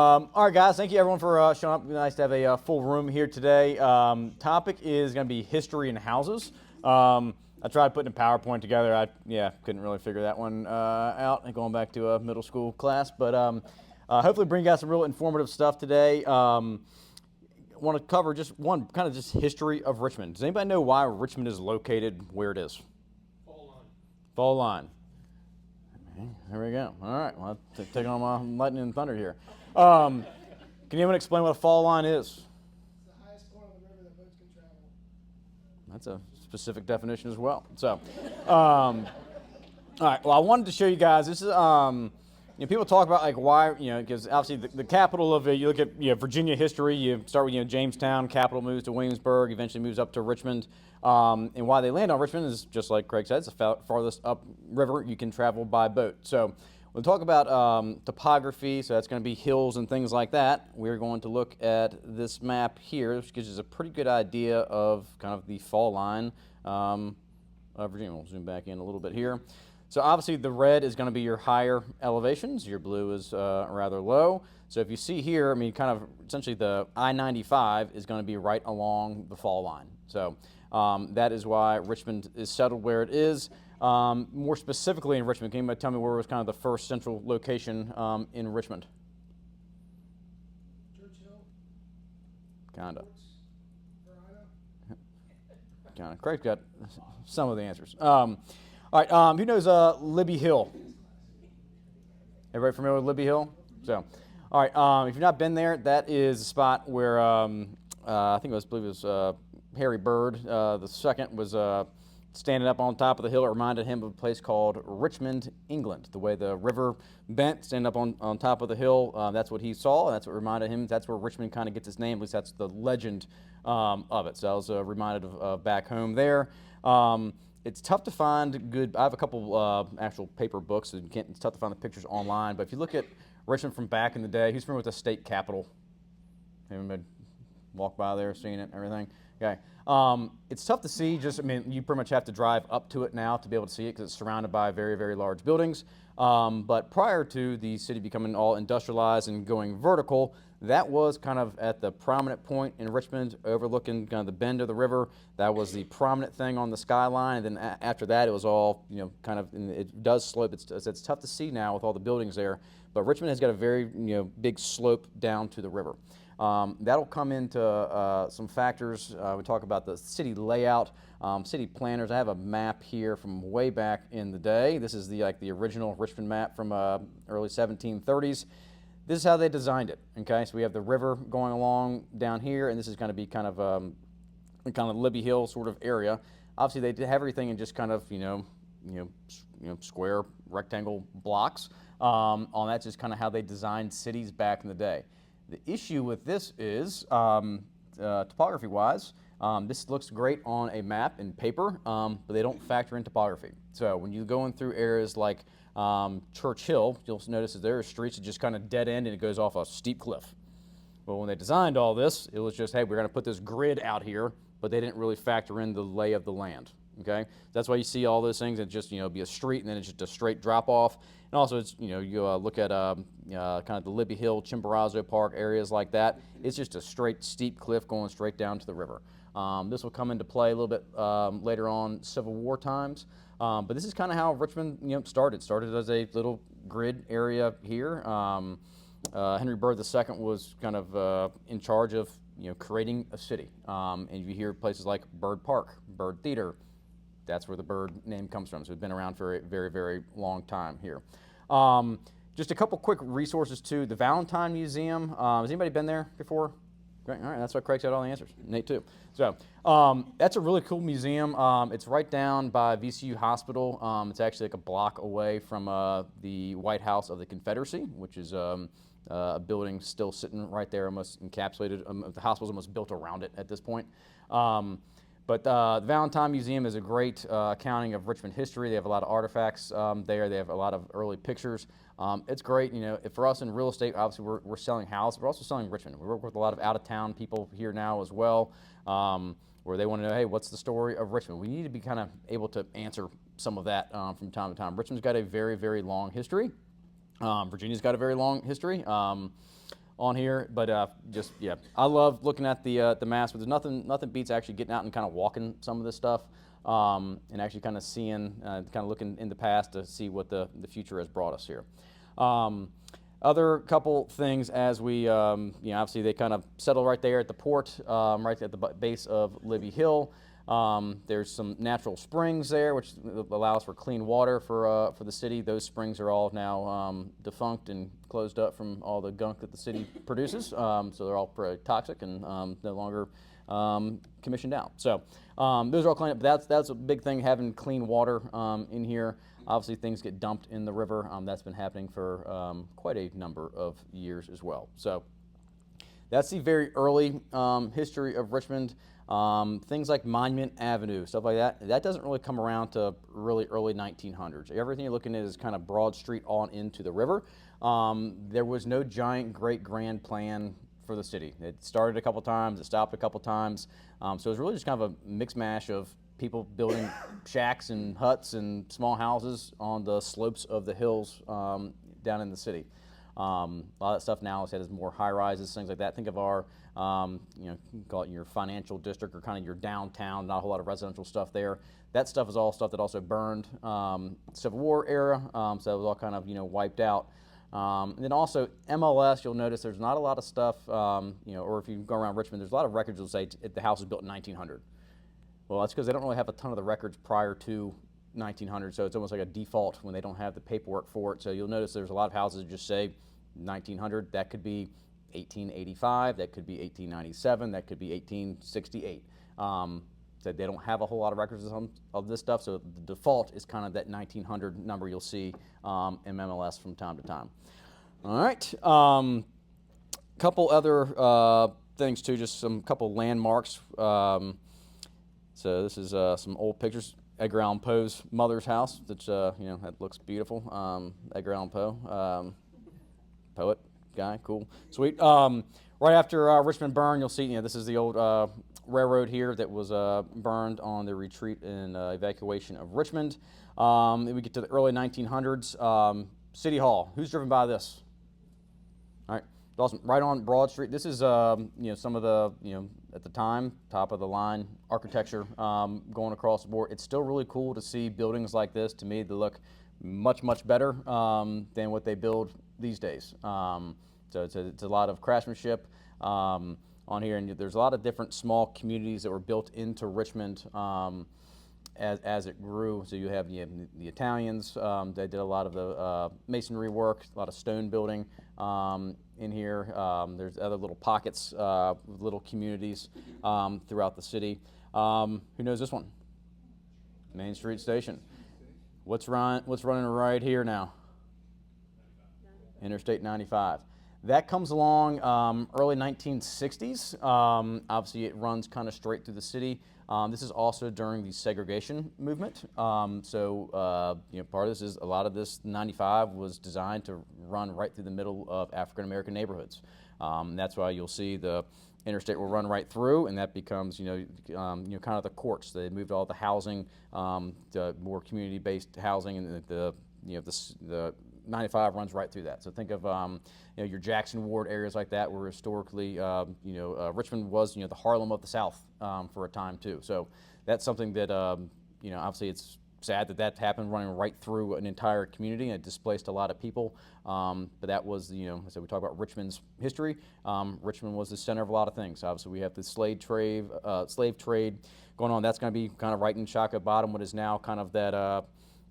All right, guys, thank you everyone for showing up. Nice to have a full room here today. Topic is going to be history in houses. I tried putting a PowerPoint together. I couldn't really figure that one out, going back to a middle school class. But hopefully bring you guys some real informative stuff today. Want to cover just one kind of just history of Richmond. Does anybody know why Richmond is located where it is? Fall line. Fall line. There we go. All right, well, taking on my lightning and thunder here. Can anyone explain what a fall line is? It's the highest point on the river that boats can travel. That's a specific definition as well. So, all right. Well, I wanted to show you guys. This is, people talk about like why, because obviously the capital of it. You look at Virginia history. You start with Jamestown. Capital moves to Williamsburg. Eventually moves up to Richmond. And why they land on Richmond is just like Craig said. It's the farthest up river you can travel by boat. So we'll talk about topography. So that's going to be hills and things like that. We're going to look at this map here, which gives us a pretty good idea of kind of the fall line of Virginia. We'll zoom back in a little bit here. So obviously the red is going to be your higher elevations. Your blue is rather low. So if you see here, kind of essentially the I-95 is going to be right along the fall line. So that is why Richmond is settled where it is. More specifically in Richmond, can anybody tell me where was kind of the first central location in Richmond? Churchill. Kind of. Verona. Kind of. Craig's got some of the answers. All right, who knows Libby Hill? Everybody familiar with Libby Hill? So, all right, if you've not been there, that is a spot where I believe it was Harry Byrd. The second was standing up on top of the hill. It reminded him of a place called Richmond, England. The way the river bent, standing up on top of the hill, that's what he saw, and that's what reminded him. That's where Richmond kind of gets its name. At least that's the legend of it. So I was reminded of back home there. It's tough to find good. I have a couple actual paper books, so it's tough to find the pictures online. But if you look at Richmond from back in the day, who's familiar with the state capitol? Anybody walk by there, seen it, everything? Okay. It's tough to see. You pretty much have to drive up to it now to be able to see it because it's surrounded by very, very large buildings. But prior to the city becoming all industrialized and going vertical, that was kind of at the prominent point in Richmond, overlooking kind of the bend of the river. That was the prominent thing on the skyline. And then after that, it was all, kind of, it does slope. It's tough to see now with all the buildings there. But Richmond has got a very, big slope down to the river. That'll come into some factors. We talk about the city layout, city planners. I have a map here from way back in the day. This is the original Richmond map from early 1730s. This is how they designed it. Okay, so we have the river going along down here, and this is going to be kind of Libby Hill sort of area. Obviously, they did have everything in just kind of square rectangle blocks. On that's just kind of how they designed cities back in the day. The issue with this is, topography-wise, this looks great on a map and paper, but they don't factor in topography. So when you're going through areas like Churchill, you'll notice that there are streets that just kind of dead end and it goes off a steep cliff. Well, when they designed all this, it was just, hey, we're going to put this grid out here, but they didn't really factor in the lay of the land. Okay, that's why you see all those things. It just be a street and then it's just a straight drop off. And also, it's you look at kind of the Libby Hill, Chimborazo Park areas like that. It's just a straight steep cliff going straight down to the river. This will come into play a little bit later on, Civil War times. But this is kind of how Richmond started. Started as a little grid area here. Henry Byrd II was kind of in charge of creating a city. And you hear places like Byrd Park, Byrd Theater. That's where the Byrd name comes from. So it's been around for a very, very long time here. Just a couple quick resources too. The Valentine Museum. Has anybody been there before? Great. All right, that's why Craig's got all the answers. Nate too. So that's a really cool museum. It's right down by VCU Hospital. It's actually like a block away from the White House of the Confederacy, which is a building still sitting right there, almost encapsulated. The hospital's almost built around it at this point. But the Valentine Museum is a great accounting of Richmond history. They have a lot of artifacts there. They have a lot of early pictures. It's great. For us in real estate, obviously we're selling houses. We're also selling Richmond. We work with a lot of out-of-town people here now as well, where they want to know, hey, what's the story of Richmond? We need to be kind of able to answer some of that from time to time. Richmond's got a very, very long history. Virginia's got a very long history. on here, but just yeah, I love looking at the maps. But there's nothing beats actually getting out and kind of walking some of this stuff, and actually kind of seeing, kind of looking in the past to see what the future has brought us here. Other couple things as we, obviously they kind of settle right there at the port, right at the base of Libby Hill. There's some natural springs there, which allows for clean water for the city. Those springs are all now defunct and closed up from all the gunk that the city produces. So they're all pretty toxic and no longer commissioned out. So those are all clean up. That's a big thing, having clean water in here. Obviously, things get dumped in the river. That's been happening for quite a number of years as well. So that's the very early history of Richmond. Things like Monument Avenue, stuff like that, that doesn't really come around to really early 1900s. Everything you're looking at is kind of Broad Street on into the river. There was no giant, great, grand plan for the city. It started a couple times, it stopped a couple times. So it was really just kind of a mixed mash of people building shacks and huts and small houses on the slopes of the hills down in the city. A lot of that stuff now is more high rises, things like that. Think of our, you can call it your financial district or kind of your downtown, not a whole lot of residential stuff there. That stuff is all stuff that also burned Civil War era, so that was all kind of, wiped out. And then also MLS, you'll notice there's not a lot of stuff, or if you go around Richmond, there's a lot of records that say the house was built in 1900. Well, that's because they don't really have a ton of the records prior to 1900, so it's almost like a default when they don't have the paperwork for it. So you'll notice there's a lot of houses that just say 1900. That could be 1885, that could be 1897, that could be 1868. So they don't have a whole lot of records of this stuff, so the default is kind of that 1900 number you'll see in MLS from time to time. All right, couple other things too, just some couple landmarks. So this is some old pictures. Edgar Allan Poe's mother's house. That's that looks beautiful. Edgar Allan Poe, poet guy, cool, sweet. Right after Richmond burned, you'll see this is the old railroad here that was burned on the retreat and evacuation of Richmond. Then we get to the early 1900s. City Hall. Who's driven by this? All right. Awesome. Right on Broad Street. This is some of the at the time top of the line architecture going across the board. It's still really cool to see buildings like this. To me, they look much better than what they build these days. So it's a lot of craftsmanship on here, and there's a lot of different small communities that were built into Richmond as it grew. So you have the Italians. They did a lot of the masonry work, a lot of stone building in here. There's other little pockets, little communities throughout the city. Who knows this one? Main Street Station. What's running right here now? Interstate 95. That comes along early 1960s. Obviously, it runs kind of straight through the city. This is also during the segregation movement. So part of this is a lot of this 95 was designed to run right through the middle of African American neighborhoods. That's why you'll see the interstate will run right through, and that becomes kind of the courts. They moved all the housing, the more community-based housing, and the 95 runs right through that. So think of your Jackson Ward areas like that, where historically Richmond was the Harlem of the South for a time too. So that's something that obviously it's sad that happened, running right through an entire community, and it displaced a lot of people. But that was so we talk about Richmond's history. Richmond was the center of a lot of things. Obviously, we have the slave trade going on. That's going to be kind of right in Shaka Bottom, what is now kind of that.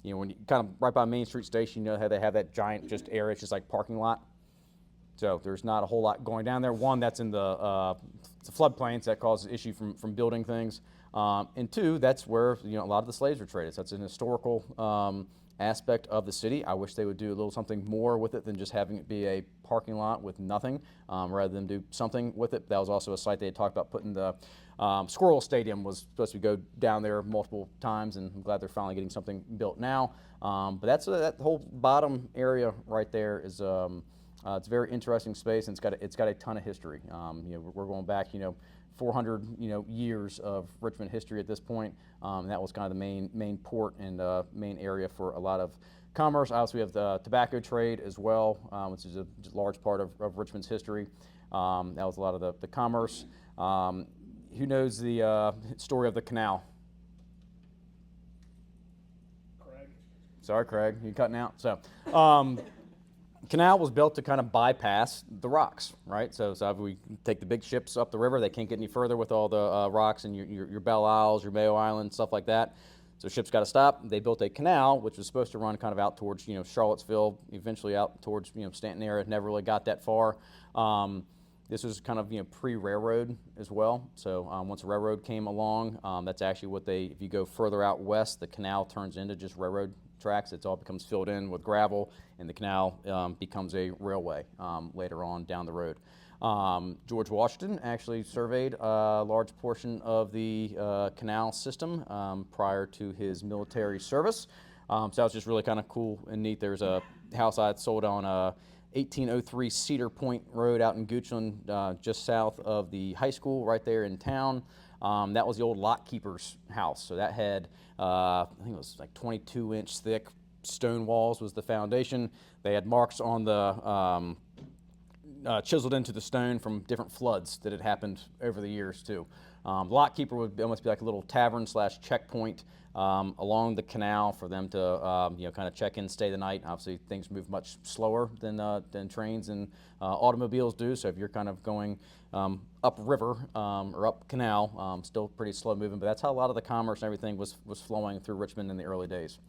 When you kind of right by Main Street Station, how they have that giant just area, it's just like parking lot. So there's not a whole lot going down there. One, that's in the floodplains that causes issue from building things. And two, that's where a lot of the slaves were traded. So that's an historical aspect of the city. I wish they would do a little something more with it than just having it be a parking lot with nothing, rather than do something with it. That was also a site they had talked about putting the Squirrel Stadium was supposed to go down there multiple times, and I'm glad they're finally getting something built now. But that's that whole bottom area right there is it's a very interesting space, and it's got a ton of history. We're going back 400 years of Richmond history at this point. That was kind of the main port and main area for a lot of commerce. Obviously, we have the tobacco trade as well, which is a large part of Richmond's history. That was a lot of the commerce. Who knows the story of the canal? Craig. Sorry, Craig, you cutting out? So, canal was built to kind of bypass the rocks, right? So if we take the big ships up the river, they can't get any further with all the rocks and your Belle Isles, your Mayo Island, stuff like that. So ships got to stop. They built a canal, which was supposed to run kind of out towards, Charlottesville, eventually out towards, Stanton area. Never really got that far. This was kind of, pre-railroad as well. So once the railroad came along, that's actually what if you go further out west, the canal turns into just railroad tracks. It all becomes filled in with gravel, and the canal becomes a railway later on down the road. George Washington actually surveyed a large portion of the canal system prior to his military service. So that was just really kind of cool and neat. There's a house I had sold on 1803 Cedar Point Road out in Goochland, just south of the high school right there in town. That was the old lock keeper's house. So that had, I think it was like 22-inch thick stone walls was the foundation. They had marks on the chiseled into the stone from different floods that had happened over the years too. The lock keeper would almost be like a little tavern / checkpoint along the canal for them to kind of check in, stay the night. Obviously, things move much slower than trains and automobiles do. So if you're kind of going up river or up canal, still pretty slow moving. But that's how a lot of the commerce and everything was flowing through Richmond in the early days.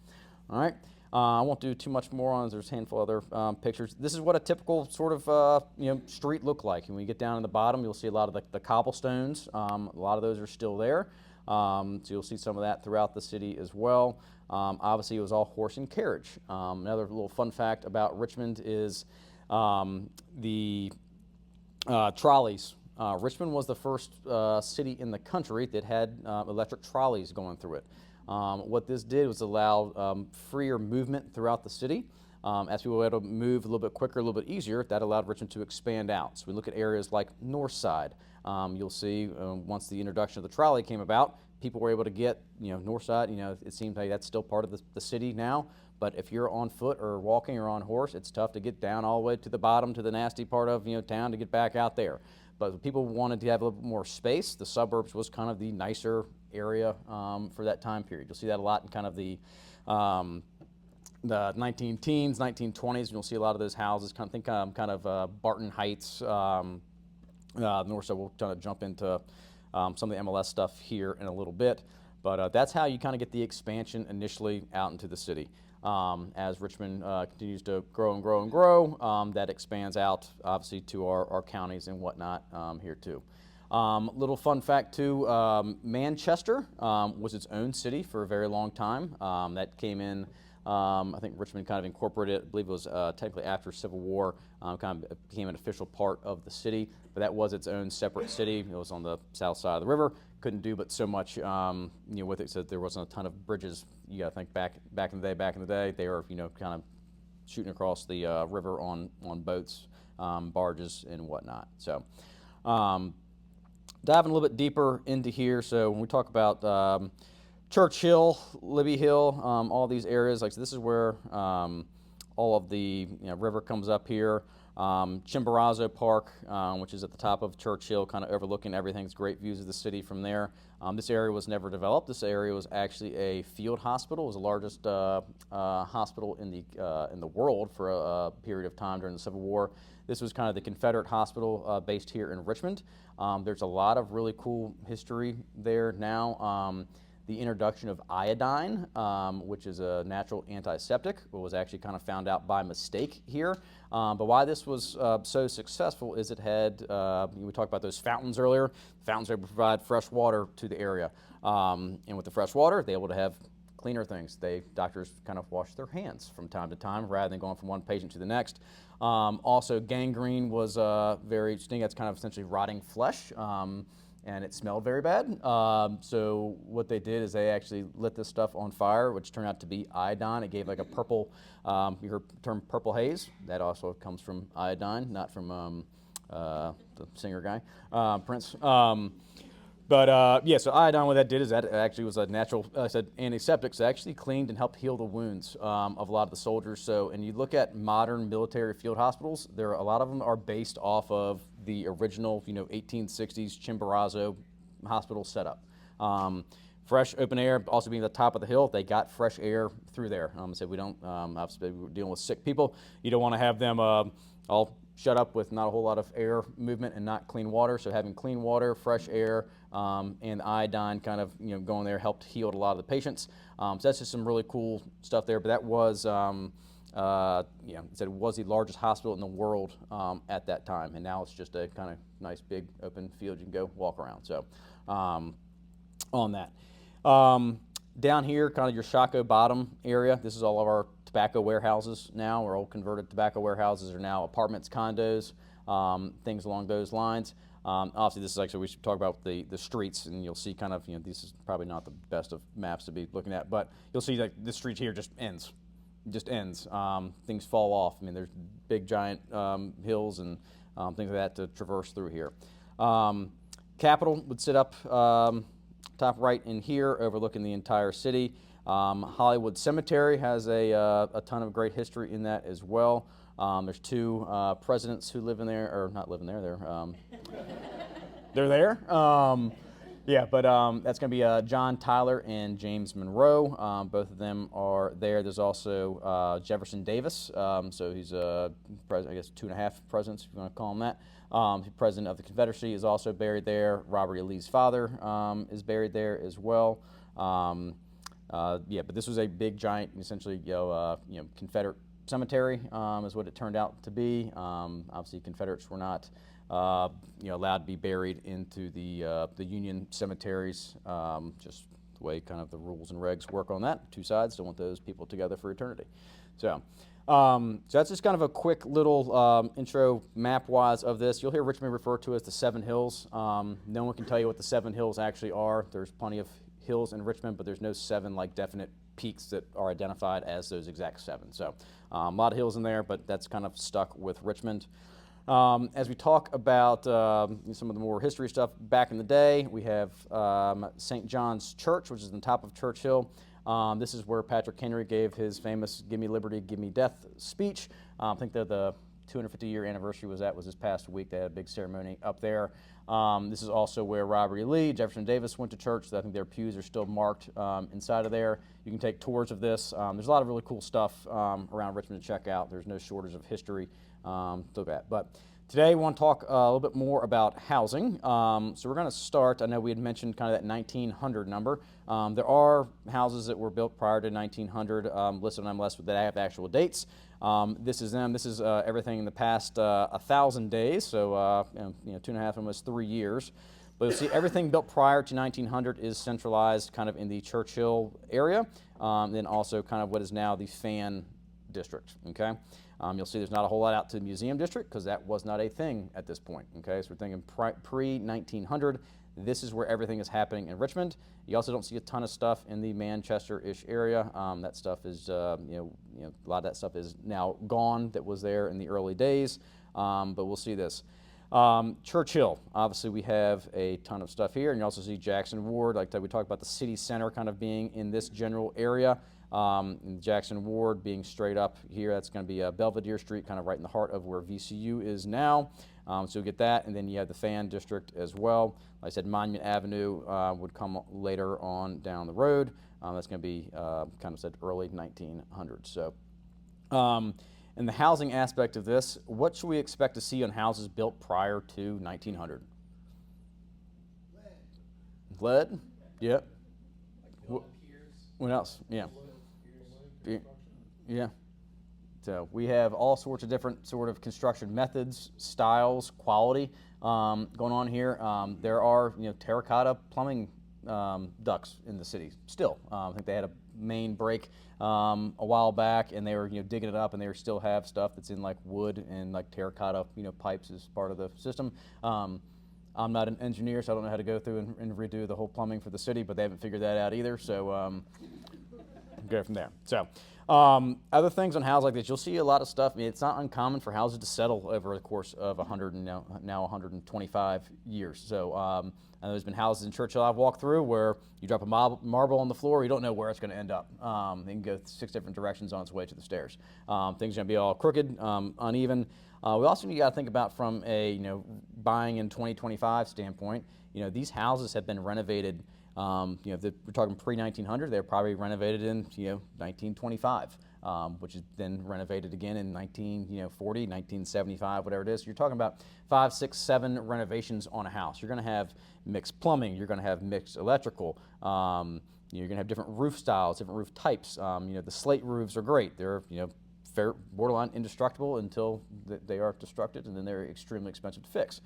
All right. I won't do too much more on it. There's a handful of other pictures. This is what a typical sort of street looked like. And when you get down in the bottom, you'll see a lot of the cobblestones. A lot of those are still there. So you'll see some of that throughout the city as well. Obviously, it was all horse and carriage. Another little fun fact about Richmond is the trolleys. Richmond was the first city in the country that had electric trolleys going through it. What this did was allow freer movement throughout the city. As people were able to move a little bit quicker, a little bit easier, that allowed Richmond to expand out. So we look at areas like North Side. You'll see once the introduction of the trolley came about, people were able to get, North Side, it seems like that's still part of the city now. But if you're on foot or walking or on horse, it's tough to get down all the way to the bottom, to the nasty part of town to get back out there. But people wanted to have a little bit more space. The suburbs was kind of the nicer area for that time period. You'll see that a lot in kind of the 19-teens, 1920s. And you'll see a lot of those houses. Kind of Barton Heights. North side. We'll kind of jump into some of the MLS stuff here in a little bit. But that's how you kind of get the expansion initially out into the city. As Richmond continues to grow and grow and grow, that expands out obviously to our counties and whatnot here too. Little fun fact too, Manchester was its own city for a very long time. That came in, I think Richmond kind of incorporated it, I believe it was technically after Civil War, kind of became an official part of the city, but that was its own separate city. It was on the south side of the river. Couldn't do but so much with it, so there wasn't a ton of bridges. You got to think back in the day, they were kind of shooting across the river on boats, barges, and whatnot. So diving a little bit deeper into here. So when we talk about Church Hill, Libby Hill, all these areas, like so this is where all of the river comes up here. Chimborazo Park, which is at the top of Church Hill, kind of overlooking everything. It's great views of the city from there. This area was never developed. This area was actually a field hospital. It was the largest hospital in the world for a period of time during the Civil War. This was kind of the Confederate hospital based here in Richmond. There's a lot of really cool history there now. The introduction of iodine, which is a natural antiseptic, was actually kind of found out by mistake here. But why this was so successful is it had, we talked about those fountains earlier. Fountains are able to provide fresh water to the area. And with the fresh water, they're able to have cleaner things. Doctors kind of wash their hands from time to time rather than going from one patient to the next. Also, gangrene was very interesting. That's kind of essentially rotting flesh. And it smelled very bad. So what they did is they actually lit this stuff on fire, which turned out to be iodine. It gave like a purple, you heard the term purple haze. That also comes from iodine, not from the singer guy, Prince. Yeah, so iodine, what that did is that it actually was a natural, I said, antiseptic. So it actually cleaned and helped heal the wounds of a lot of the soldiers. So, and you look at modern military field hospitals, a lot of them are based off of the original, 1860s Chimborazo hospital setup. Fresh open air, also being at the top of the hill, they got fresh air through there. So we don't, obviously we're dealing with sick people. You don't want to have them all shut up with not a whole lot of air movement and not clean water. So having clean water, fresh air, and iodine kind of going there helped heal a lot of the patients. So that's just some really cool stuff there. But that was, it said it was the largest hospital in the world at that time, and now it's just a kind of nice big open field you can go walk around. So on that. Down here, kind of your Shockoe Bottom area, this is all of our tobacco warehouses now. Our old converted tobacco warehouses are now apartments, condos, things along those lines. Obviously, this is actually, we should talk about the streets, and you'll see kind of, this is probably not the best of maps to be looking at, but you'll see that this street here just ends. Things fall off. I mean, there's big, giant hills and things like that to traverse through here. Capitol would sit up top right in here, overlooking the entire city. Hollywood Cemetery has a ton of great history in that as well. There's two presidents who live in there, or not live in there, they're there. That's going to be John Tyler and James Monroe. Both of them are there. There's also Jefferson Davis. So he's I guess 2.5 presidents, if you want to call him that. President of the Confederacy is also buried there. Robert E. Lee's father is buried there as well. But this was a big, giant, essentially, Confederate cemetery is what it turned out to be. Obviously, Confederates were not, allowed to be buried into the Union cemeteries. Just the way kind of the rules and regs work on that. Two sides don't want those people together for eternity. So that's just kind of a quick little intro map-wise of this. You'll hear Richmond referred to as the Seven Hills. No one can tell you what the Seven Hills actually are. There's plenty of hills in Richmond, but there's no seven definite peaks that are identified as those exact seven. So a lot of hills in there, but that's kind of stuck with Richmond. As we talk about some of the more history stuff back in the day, we have St. John's Church, which is on top of Church Hill. This is where Patrick Henry gave his famous "Give Me Liberty, Give Me Death" speech. I think that the 250-year anniversary was this past week. They had a big ceremony up there. This is also where Robert E. Lee, Jefferson Davis went to church. So I think their pews are still marked inside of there. You can take tours of this. There's a lot of really cool stuff around Richmond to check out. There's no shortage of history to look at. But today we want to talk a little bit more about housing. So we're going to start, I know we had mentioned kind of that 1900 number. There are houses that were built prior to 1900 listed on MLS that have actual dates. This is them. This is everything in the past 1,000 days, so 2.5, almost 3 years. But you'll see everything built prior to 1900 is centralized kind of in the Churchill area, then also kind of what is now the Fan District, okay? You'll see there's not a whole lot out to the Museum District because that was not a thing at this point, okay? So we're thinking pre-1900. This is where everything is happening in Richmond. You also don't see a ton of stuff in the Manchester-ish area. That stuff is, a lot of that stuff is now gone that was there in the early days, but we'll see this. Churchill, obviously we have a ton of stuff here, and you also see Jackson Ward. Like we talked about the city center kind of being in this general area. In Jackson Ward being straight up here, that's going to be Belvedere Street, kind of right in the heart of where VCU is now. So you'll get that, and then you have the Fan District as well. Like I said, Monument Avenue would come later on down the road. That's going to be kind of said early 1900s. So, in the housing aspect of this, what should we expect to see on houses built prior to 1900? Lead? Yep. What else? Yeah. Yeah. So we have all sorts of different sort of construction methods, styles, quality going on here. There are terracotta plumbing ducts in the city still. I think they had a main break a while back, and they were digging it up, and they still have stuff that's in wood and terracotta pipes as part of the system. I'm not an engineer, so I don't know how to go through and redo the whole plumbing for the city, but they haven't figured that out either. So go from there. So, other things on houses like this, you'll see a lot of stuff. I mean, it's not uncommon for houses to settle over the course of 100 and now 125 years. So, and there's been houses in Churchill I've walked through where you drop a marble on the floor, you don't know where it's going to end up. It can go 6 different directions on its way to the stairs. Things are going to be all crooked, uneven. We also got to think about from a buying in 2025 standpoint. These houses have been renovated. We're talking pre-1900. They're probably renovated in 1925, which has been renovated again in 1940, 1975, whatever it is. You're talking about 5, 6, 7 renovations on a house. You're going to have mixed plumbing. You're going to have mixed electrical. You're going to have different roof styles, different roof types. The slate roofs are great. They're fair, borderline indestructible until they are destructed, and then they're extremely expensive to fix.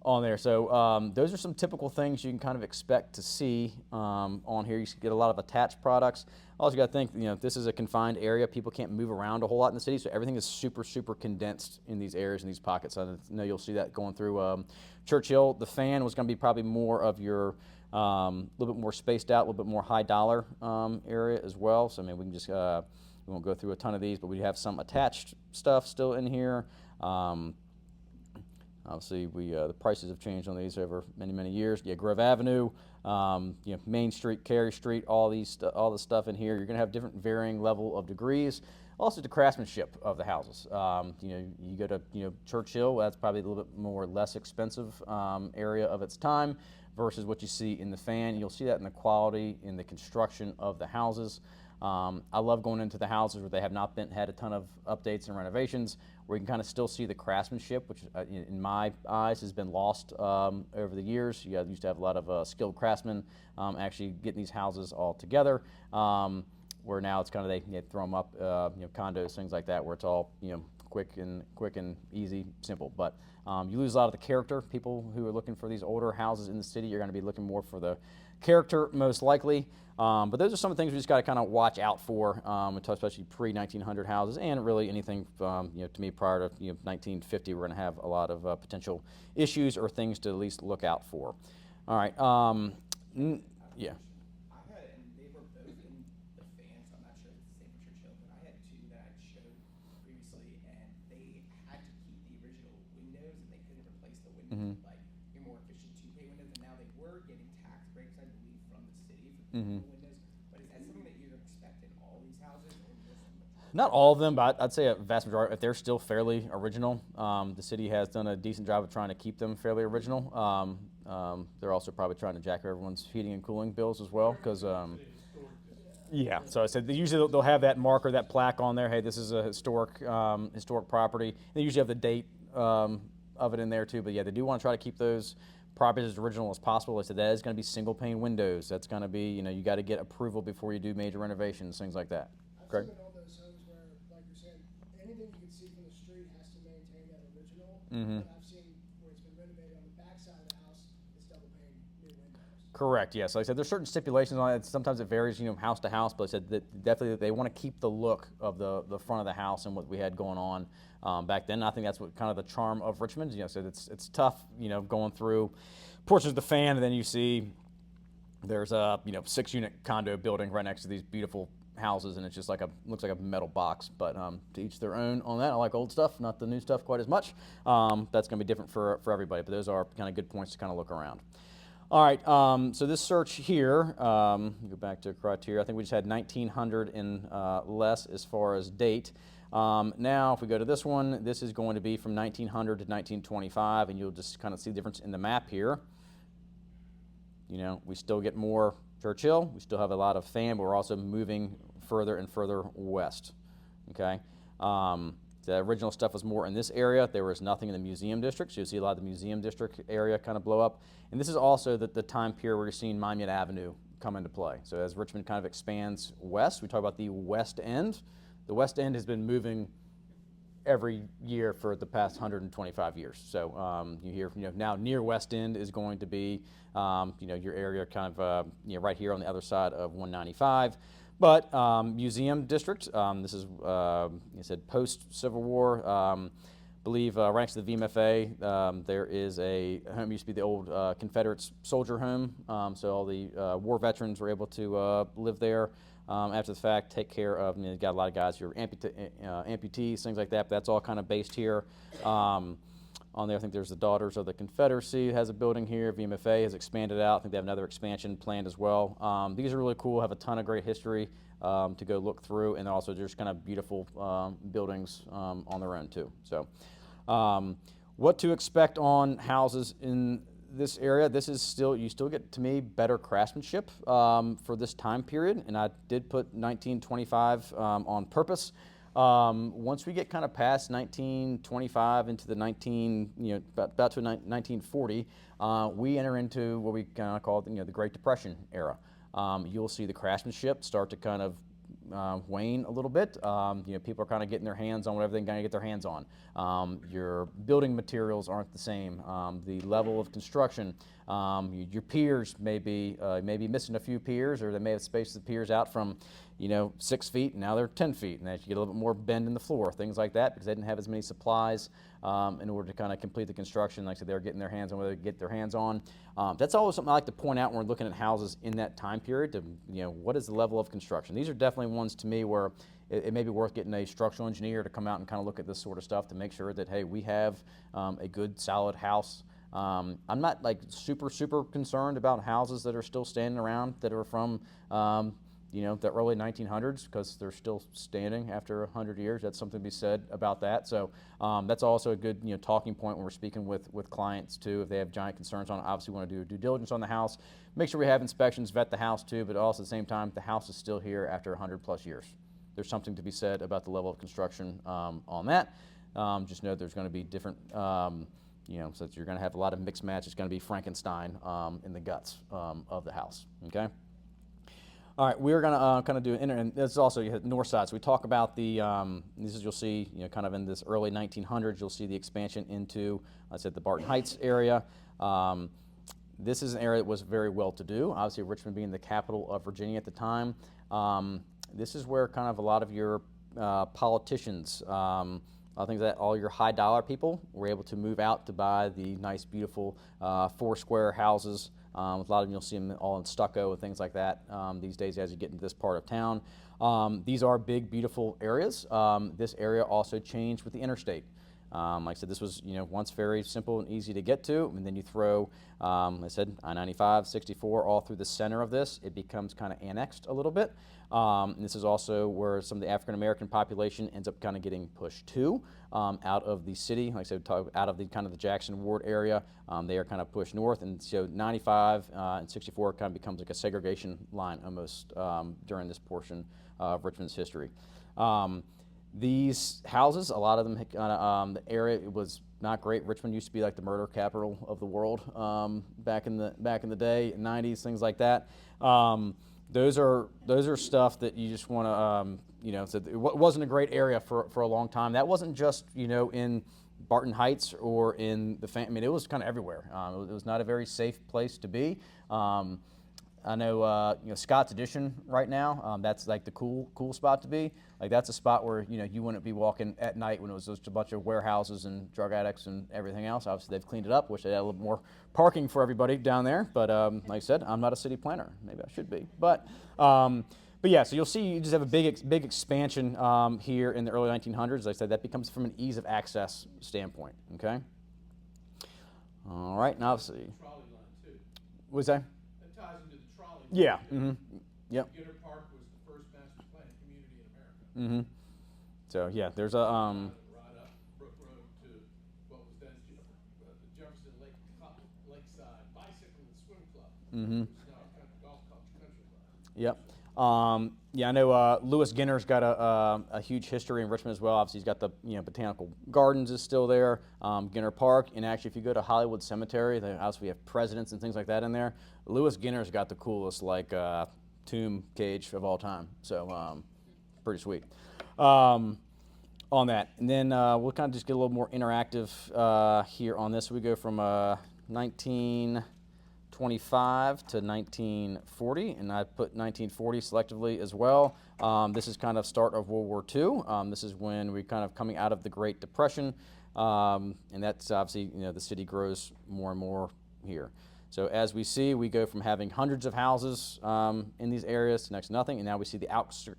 On there. So those are some typical things you can kind of expect to see on here. You get a lot of attached products. Also, you got to think, this is a confined area. People can't move around a whole lot in the city, so everything is super, super condensed in these areas, in these pockets. I know you'll see that going through Churchill. The fan was going to be probably more of your little bit more spaced out, a little bit more high dollar area as well. So I mean, we can just we won't go through a ton of these, but we have some attached stuff still in here. Obviously, the prices have changed on these over many, many years. Yeah, Grove Avenue, Main Street, Cary Street, all the stuff in here. You're going to have different varying level of degrees. Also, the craftsmanship of the houses. You go to Churchill. That's probably a little bit more less expensive area of its time versus what you see in the fan. You'll see that in the quality, in the construction of the houses. I love going into the houses where they have not had a ton of updates and renovations, where you can kind of still see the craftsmanship, which in my eyes has been lost over the years. You used to have a lot of skilled craftsmen actually getting these houses all together, where now it's kind of they throw them up, condos, things like that, where it's all quick and easy, simple. But you lose a lot of the character. People who are looking for these older houses in the city, you're going to be looking more for the character, most likely. But those are some of the things we just got to kind of watch out for, especially pre-1900 houses, and really anything, to me, prior to 1950, we're going to have a lot of potential issues or things to at least look out for. All right. Yeah. I had, and they were both in the fan, so I'm not sure if it's the same for Churchill, but I had 2 that I showed previously, and they had to keep the original windows, and they couldn't replace the windows with your more efficient 2K windows, and now they were getting tax breaks, I believe, from the city for windows. But is that something that you're expecting all these houses, or just Not all of them, but I'd say a vast majority. If they're still fairly original, the city has done a decent job of trying to keep them fairly original. They're also probably trying to jack up everyone's heating and cooling bills as well, because yeah. So I said usually they'll have that marker, that plaque on there. Hey, this is a historic property. They usually have the date of it in there too. But yeah, they do want to try to keep those properties as original as possible. They said that is going to be single pane windows. That's going to be you got to get approval before you do major renovations, things like that. Greg? I've seen all those homes where, like you're saying, anything you can see from the street has to maintain that original. But I've seen where it's been renovated on the back side of the house, it's double pane new windows. Correct. Yes. Like I said, there's certain stipulations on it. Sometimes it varies, house to house. But I said that definitely they want to keep the look of the front of the house and what we had going on back then. I think that's what kind of the charm of Richmond. So it's tough, going through portions of the fan, and then you see there's a 6-unit condo building right next to these beautiful houses, and it's just looks like a metal box. But to each their own on that. I like old stuff, not the new stuff quite as much. That's going to be different for everybody. But those are kind of good points to kind of look around. All right, so this search here, go back to criteria. I think we just had 1900 and less as far as date. Now, if we go to this one, this is going to be from 1900 to 1925, and you'll just kind of see the difference in the map here. We still get more Churchill. We still have a lot of fan, but we're also moving further and further west. Okay. The original stuff was more in this area. There was nothing in the museum district, so you'll see a lot of the museum district area kind of blow up. And this is also the time period where you're seeing Monument Avenue come into play. So as Richmond kind of expands west, we talk about the West End. The West End has been moving every year for the past 125 years. So you hear, now near West End is going to be, your area kind of, right here on the other side of 195. But museum district, this is, I said, post-Civil War. Believe right next to the VMFA, there is a home, used to be the old Confederate soldier home. So all the war veterans were able to live there. after the fact, take care of, you got a lot of guys who are amputees, things like that, but that's all kind of based here. On there, I think there's the Daughters of the Confederacy has a building here. VMFA has expanded out. I think they have another expansion planned as well. These are really cool, have a ton of great history to go look through, and also just kind of beautiful buildings on their own too. So what to expect on houses in this area? This is still, you still get, to me, better craftsmanship for this time period, and I did put 1925 on purpose. Once we get kind of past 1925 into the about to 1940, we enter into what we kind of call the Great Depression era. You'll see the craftsmanship start to kind of wane a little bit. People are kind of getting their hands on whatever they can kind of get their hands on. Your building materials aren't the same. The level of construction, your piers may be missing a few piers, or they may have spaced the piers out from 6 feet, and now they're 10 feet, and as you get a little bit more bend in the floor, things like that, because they didn't have as many supplies in order to kind of complete the construction. Like I said, they were getting their hands on whether they get their hands on. That's always something I like to point out when we're looking at houses in that time period. To what is the level of construction? These are definitely ones to me where it may be worth getting a structural engineer to come out and kind of look at this sort of stuff to make sure that, hey, we have a good solid house. I'm not like super concerned about houses that are still standing around that are from the early 1900s, because they're still standing after 100 years. That's something to be said about that. So that's also a good talking point when we're speaking with clients too. If they have giant concerns on it, obviously we want to do due diligence on the house, make sure we have inspections, vet the house too, but also at the same time, the house is still here after 100+ years. There's something to be said about the level of construction on that. Just know there's going to be different, so that you're going to have a lot of mixed match. It's going to be Frankenstein in the guts of the house, okay? All right, we're going to kind of do and this is also north side. So we talk about the, this is, you'll see, kind of in this early 1900s, you'll see the expansion into, I said, the Barton Heights area. This is an area that was very well-to-do. Obviously, Richmond being the capital of Virginia at the time. This is where kind of a lot of your politicians, I think that all your high-dollar people were able to move out to buy the nice, beautiful 4-square houses. A lot of them, you'll see them all in stucco and things like that these days as you get into this part of town. These are big, beautiful areas. This area also changed with the interstate. Like I said, this was once very simple and easy to get to, and then you throw, like I said, I-95, 64 all through the center of this. It becomes kind of annexed a little bit. And this is also where some of the African American population ends up kind of getting pushed to out of the city. Like I said, out of the kind of the Jackson Ward area. They are kind of pushed north, and so 95 and 64 kind of becomes like a segregation line almost during this portion of Richmond's history. These houses, a lot of them, the area, it was not great. Richmond used to be like the murder capital of the world back in the day, 90s, things like that. Those are stuff that you just want to, so it wasn't a great area for a long time. That wasn't just in Barton Heights or in I mean, it was kind of everywhere. It was not a very safe place to be. I know, Scott's Addition right now. That's like the cool spot to be. Like that's a spot where you wouldn't be walking at night when it was just a bunch of warehouses and drug addicts and everything else. Obviously, they've cleaned it up. Wish they had a little more parking for everybody down there. But like I said, I'm not a city planner. Maybe I should be. But yeah, so you'll see you just have a big expansion here in the early 1900s. Like I said, that becomes from an ease of access standpoint. Okay. All right, now obviously. Trolley line too. What's that? That ties into the trolley. Yeah. Mm-hmm. Yep. Gitter Park was the first master planned community in America. Mm-hmm. So yeah, there's a Right up Brook Road to what was then the Jefferson Lakeside Bicycle and Swim Club. Mm-hmm. It's now a golf country club. Yep. Yeah, I know Lewis Ginner's got a huge history in Richmond as well. Obviously, he's got the Botanical Gardens is still there, Ginner Park, and actually, if you go to Hollywood Cemetery, obviously we have presidents and things like that in there. Lewis Ginner's got the coolest tomb cage of all time, so pretty sweet. On that, and then we'll kind of just get a little more interactive here on this. We go from 1925 to 1940, and I put 1940 selectively as well. This is kind of start of World War II. This is when we're kind of coming out of the Great Depression, and that's obviously the city grows more and more here. So as we see, we go from having hundreds of houses in these areas to next to nothing, and now we see the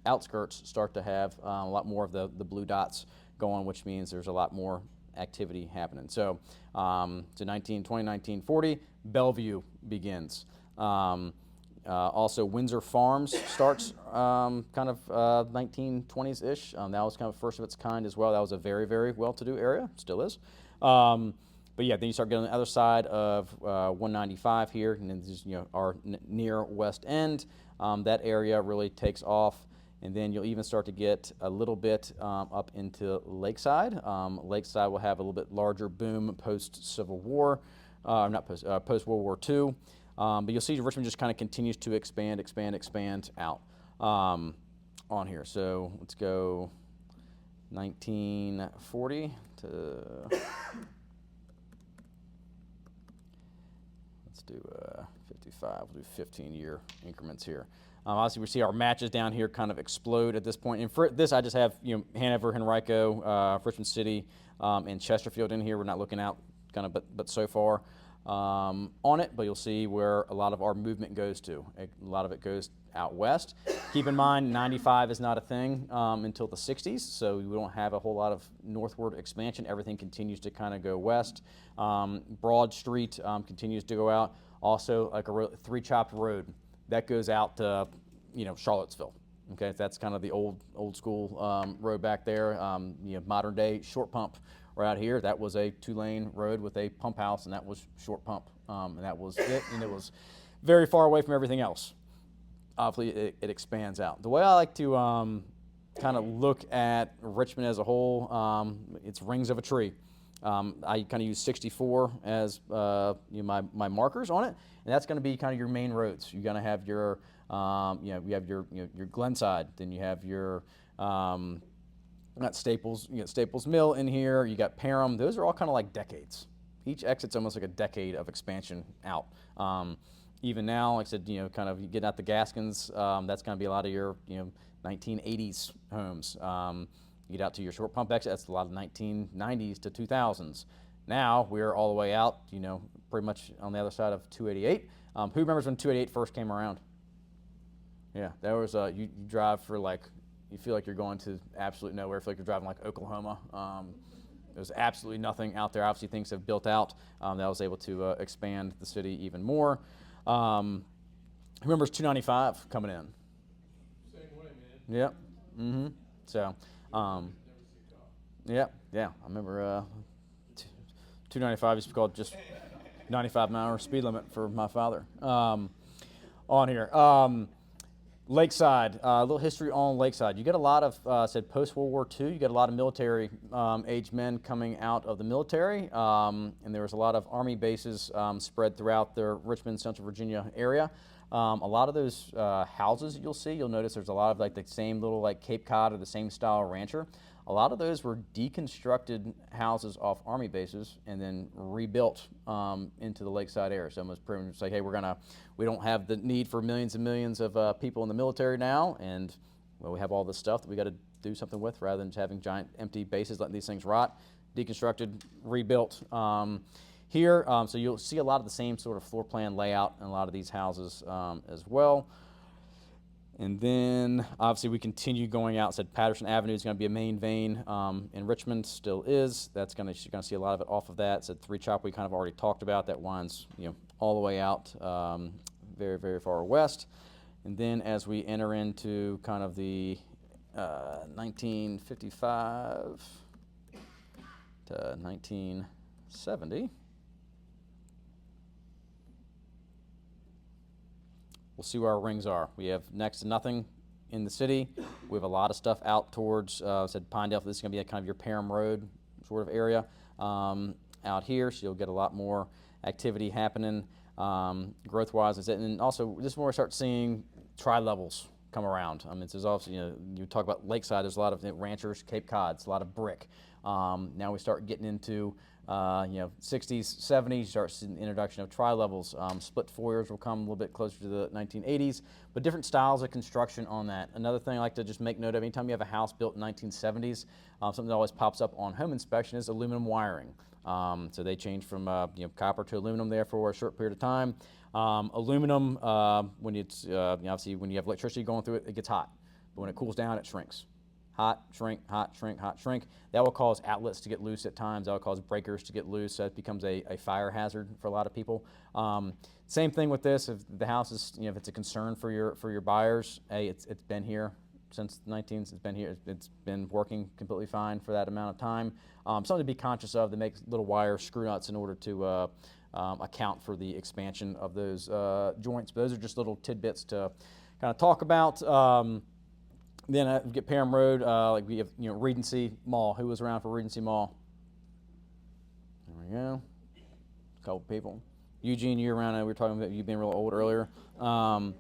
outskirts start to have a lot more of the blue dots going, which means there's a lot more activity happening. So, 1920, 1940, Bellevue begins. Also, Windsor Farms starts kind of 1920s-ish. That was kind of first of its kind as well. That was a very, very well-to-do area, still is. But yeah, then you start getting on the other side of 195 here, and then this is, our near West End. That area really takes off, and then you'll even start to get a little bit up into Lakeside. Lakeside will have a little bit larger boom post-Civil War, post-World War II. But you'll see Richmond just kind of continues to expand out on here. So let's go 1940 to, let's do 55, we'll do 15-year increments here. Obviously, we see our matches down here kind of explode at this point. And for this, I just have Hanover, Henrico, Richmond City, and Chesterfield in here. We're not looking out kind of, but so far on it. But you'll see where a lot of our movement goes to. A lot of it goes out west. Keep in mind, 95 is not a thing until the 60s, so we don't have a whole lot of northward expansion. Everything continues to kind of go west. Broad Street continues to go out. Also, like a three-chopped road that goes out to, Charlottesville. Okay, that's kind of the old school road back there. Modern day short pump right out here. That was a 2-lane road with a pump house, and that was short pump, and that was it. And it was very far away from everything else. Obviously, it expands out. The way I like to kind of look at Richmond as a whole, it's rings of a tree. I kind of use 64 as my markers on it, and that's going to be kind of your main roads. You're going to have your, you have your Glenside, then you have your, not Staples, Staples Mill in here. You got Parham. Those are all kind of like decades. Each exit's almost like a decade of expansion out. Even now, like I said, kind of you get out the Gaskins. That's going to be a lot of your, 1980s homes. You get out to your short pump exit, that's a lot of 1990s to 2000s. Now we're all the way out, pretty much on the other side of 288. Who remembers when 288 first came around? Yeah, there was you drive for you feel like you're going to absolute nowhere. I feel like you're driving like Oklahoma. There's absolutely nothing out there. Obviously, things have built out. That was able to expand the city even more. Who remembers 295 coming in? Same way, man. Yep. Mm-hmm. So. Yeah. I remember 295 used to be called just 95-mile-an-hour speed limit for my father. On here, Lakeside. A little history on Lakeside. You get a lot of said post-World War II. You get a lot of military age men coming out of the military, and there was a lot of Army bases spread throughout the Richmond, Central Virginia area. A lot of those houses you'll notice there's a lot of the same little Cape Cod or the same style rancher. A lot of those were deconstructed houses off Army bases and then rebuilt into the Lakeside area. So almost pretty much like, hey, we don't have the need for millions and millions of people in the military now, and we have all this stuff that we got to do something with rather than just having giant empty bases letting these things rot. Deconstructed, rebuilt. Here, so you'll see a lot of the same sort of floor plan layout in a lot of these houses as well. And then, obviously, we continue going out. Said Patterson Avenue is going to be a main vein in Richmond, still is. You're going to see a lot of it off of that. Said Three Chop we kind of already talked about. That winds, all the way out very, very far west. And then as we enter into kind of the 1955 to 1970. We'll see where our rings are. We have next to nothing in the city. We have a lot of stuff out towards, said Pinedale. This is going to be kind of your Parham Road sort of area out here. So you'll get a lot more activity happening growth-wise. And also, this is where we start seeing tri-levels come around. I mean, there's also, you talk about Lakeside, there's a lot of ranchers, Cape Cods, a lot of brick. Now we start getting into 60s, 70s, you start seeing the introduction of tri-levels. Split foyers will come a little bit closer to the 1980s, but different styles of construction on that. Another thing I like to just make note of, anytime you have a house built in 1970s, something that always pops up on home inspection is aluminum wiring. So they changed from copper to aluminum there for a short period of time. Aluminum, when it's obviously when you have electricity going through it, it gets hot. But when it cools down, it shrinks. Hot, shrink, hot, shrink, hot, shrink. That will cause outlets to get loose at times. That will cause breakers to get loose. So it becomes a fire hazard for a lot of people. Same thing with this. If the house is, if it's a concern for your buyers, hey, it's been here since the 19th. It's been here. It's been working completely fine for that amount of time. Something to be conscious of. They make little wire screw nuts in order to account for the expansion of those joints. But those are just little tidbits to kind of talk about. Then we get Parham Road, like we have, Regency Mall. Who was around for Regency Mall? There we go. A couple people. Eugene, you're around. We were talking about you being real old earlier. On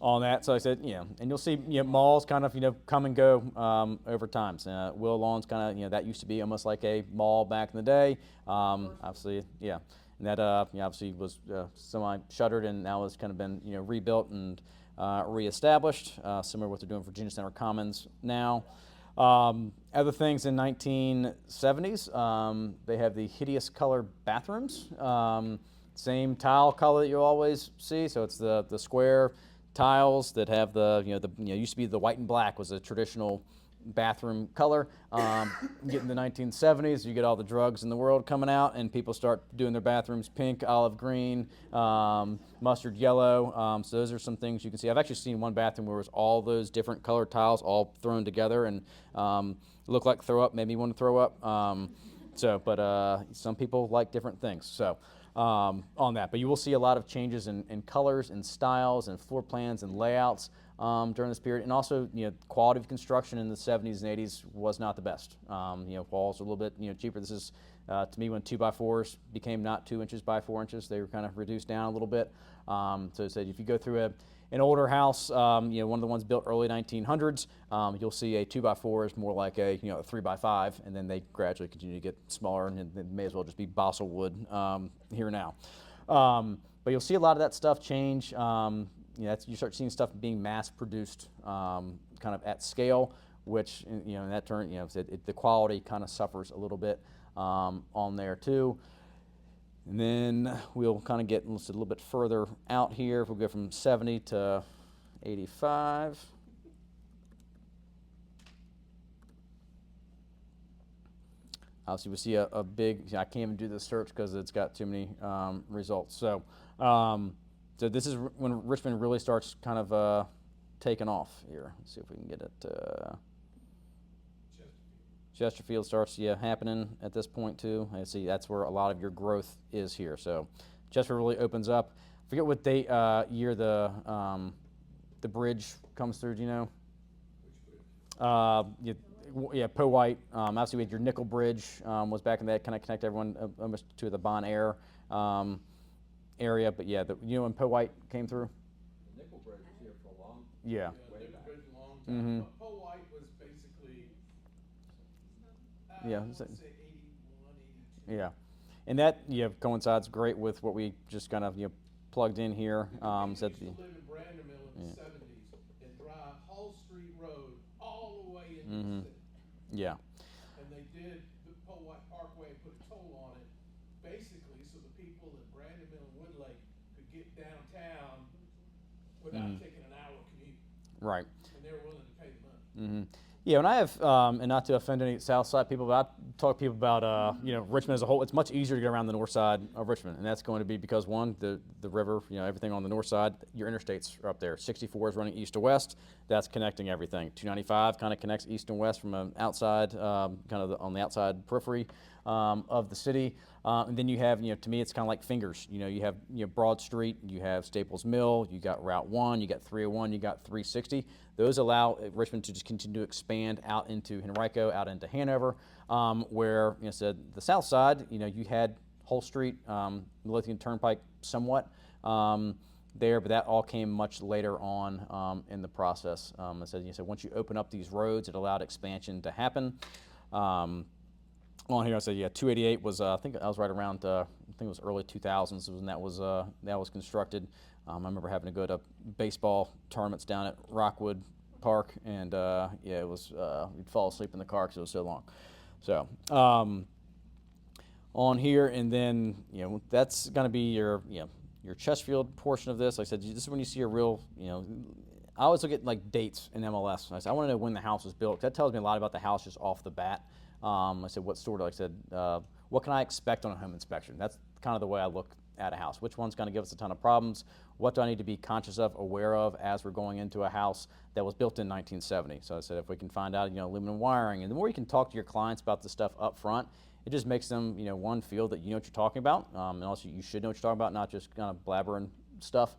that, so I said, and you'll see, malls kind of, come and go over time. So, Willow Lawn's kind of, that used to be almost like a mall back in the day. Obviously, and that obviously was semi-shuttered, and now has kind of been, rebuilt and reestablished, similar to what they're doing for Virginia Center Commons now. Other things in 1970s, they have the hideous color bathrooms. Same tile color that you always see, so it's the square tiles that have used to be the white and black was a traditional bathroom color. You get in the 1970s, you get all the drugs in the world coming out, and people start doing their bathrooms pink, olive green, mustard yellow. So those are some things you can see. I've actually seen one bathroom where it was all those different colored tiles all thrown together and looked like throw up, made me want to throw up. But some people like different things. So on that, but you will see a lot of changes in colors and styles and floor plans and layouts during this period, and also quality of construction in the 70s and 80s was not the best. Walls are a little bit cheaper. This is to me when 2x4s became not 2 inches by 4 inches. They were kind of reduced down a little bit. So it said if you go through an older house, one of the ones built early 1900s, you'll see a 2x4 is more like a 3x5, and then they gradually continue to get smaller, and it may as well just be balsa wood here now. But you'll see a lot of that stuff change. You start seeing stuff being mass produced, kind of at scale, which in that turn, the quality kind of suffers a little bit on there too. And then we'll kind of get a little bit further out here. We'll go from 70 to 85. Obviously, we see a big, I can't even do this search because it's got too many results. So this is when Richmond really starts kind of taking off here. Let's see if we can get it. Chesterfield starts happening at this point too. I see that's where a lot of your growth is here. So Chesterfield really opens up. I forget what date year the bridge comes through. Do you know? Which bridge? Poe White. Obviously, we had your Nickel Bridge was back in that kind of connect everyone almost to the Bon Air area. But when Poe White came through. The Nickel Bridge was here for a long. Yeah. Nickel Bridge a long time. But Poe White was basically. Yeah. I want to say 81, 82. Yeah, and that coincides great with what we just kind of plugged in here. People Said used the, to live in Brandonville in the 70s and drive Hull Street Road all the way into the city. yeah, And they did the Poe White Parkway, put a toll on it, basically so the people in Brandonville and Woodlake could get downtown without taking an hour commute. right. And they were willing to pay the money. Yeah, when I have, and not to offend any South Side people, but I talk to people about, Richmond as a whole. It's much easier to get around the north side of Richmond, and that's going to be because one, the river, everything on the north side, your interstates are up there. 64 is running east to west. That's connecting everything. 295 kind of connects east and west from an outside, kind of on the outside periphery of the city. And then you have, to me, it's kind of like fingers. You have Broad Street, you have Staples Mill, you got Route 1, you got 301, you got 360. Those allow Richmond to just continue to expand out into Henrico, out into Hanover, where, said the south side, you had Hull Street, Midlothian Turnpike somewhat there, but that all came much later on in the process. I said, once you open up these roads, it allowed expansion to happen. On here, I said, 288 was, I think I was right around, I think it was early 2000s when that was constructed. I remember having to go to baseball tournaments down at Rockwood Park, and it was, we'd fall asleep in the car because it was so long. So, on here, and then that's going to be your your Chesterfield portion of this. Like I said, this is when you see a real I always look at like dates in MLS. I want to know when the house was built. That tells me a lot about the house just off the bat. I said what sort of, like I said, what can I expect on a home inspection? That's kind of the way I look at a house. Which one's going to give us a ton of problems? What do I need to be conscious of, aware of, as we're going into a house that was built in 1970? So I said if we can find out, aluminum wiring, and the more you can talk to your clients about this stuff up front, it just makes them, one, feel that you know what you're talking about, and also you should know what you're talking about, not just kind of blabbering stuff.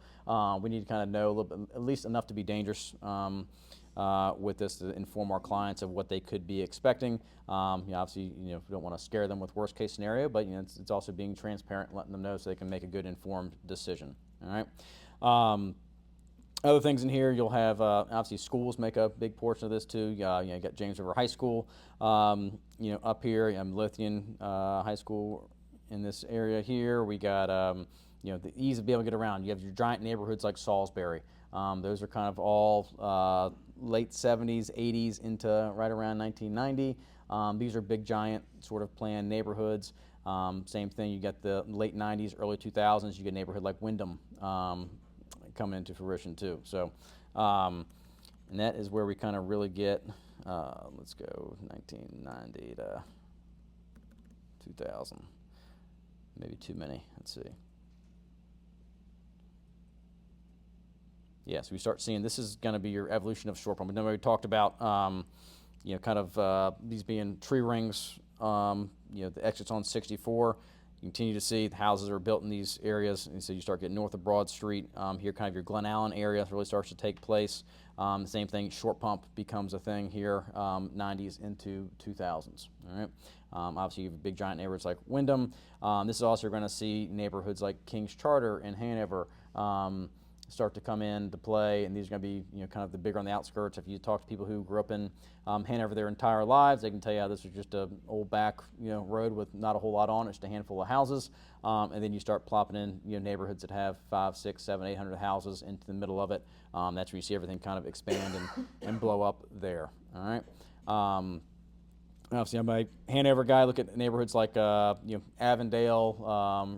We need to kind of know a little bit, at least enough to be dangerous with this, to inform our clients of what they could be expecting. Obviously, we don't want to scare them with worst case scenario, but it's also being transparent, and letting them know so they can make a good informed decision. All right. Other things in here, you'll have obviously schools make a big portion of this too. You got James River High School, up here, Lothian High School in this area here. We got the ease of being able to get around. You have your giant neighborhoods like Salisbury. Those are kind of all late 70s, 80s into right around 1990. These are big, giant sort of planned neighborhoods. Same thing, you get the late 90s, early 2000s, you get a neighborhood like Wyndham coming into fruition too. So, and that is where we kind of really get, let's go 1990 to 2000. Maybe too many, let's see. Yeah, so we start seeing this is going to be your evolution of short pump. We talked about, kind of these being tree rings, the exits on 64. You continue to see the houses are built in these areas, and so you start getting north of Broad Street. Here, kind of your Glen Allen area really starts to take place. The same thing, short pump becomes a thing here, 90s into 2000s. All right. Obviously, you have big giant neighborhoods like Wyndham. This is also going to see neighborhoods like King's Charter and Hanover start to come into play, and these are going to be kind of the bigger on the outskirts. If you talk to people who grew up in Hanover their entire lives, they can tell you how this was just a old back road with not a whole lot on it, just a handful of houses, and then you start plopping in neighborhoods that have 5, 6, 7, 800 houses into the middle of it. That's where you see everything kind of expand and blow up there. All right. Obviously, I'm a Hanover guy. Look at neighborhoods like Avondale,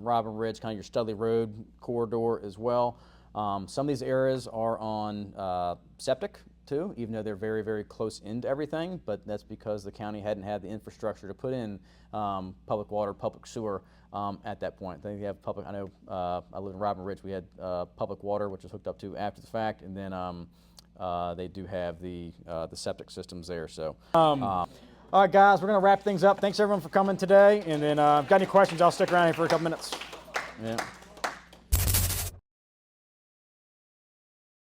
Robin Ridge, kind of your Studley Road corridor as well. Some of these areas are on septic too, even though they're very, very close into everything, but that's because the county hadn't had the infrastructure to put in public water, public sewer at that point. They have public, I know I live in Robin Ridge, we had public water, which was hooked up to after the fact, and then they do have the septic systems there. So, all right, guys, we're going to wrap things up. Thanks everyone for coming today, and then if you've got any questions, I'll stick around here for a couple minutes. Yeah.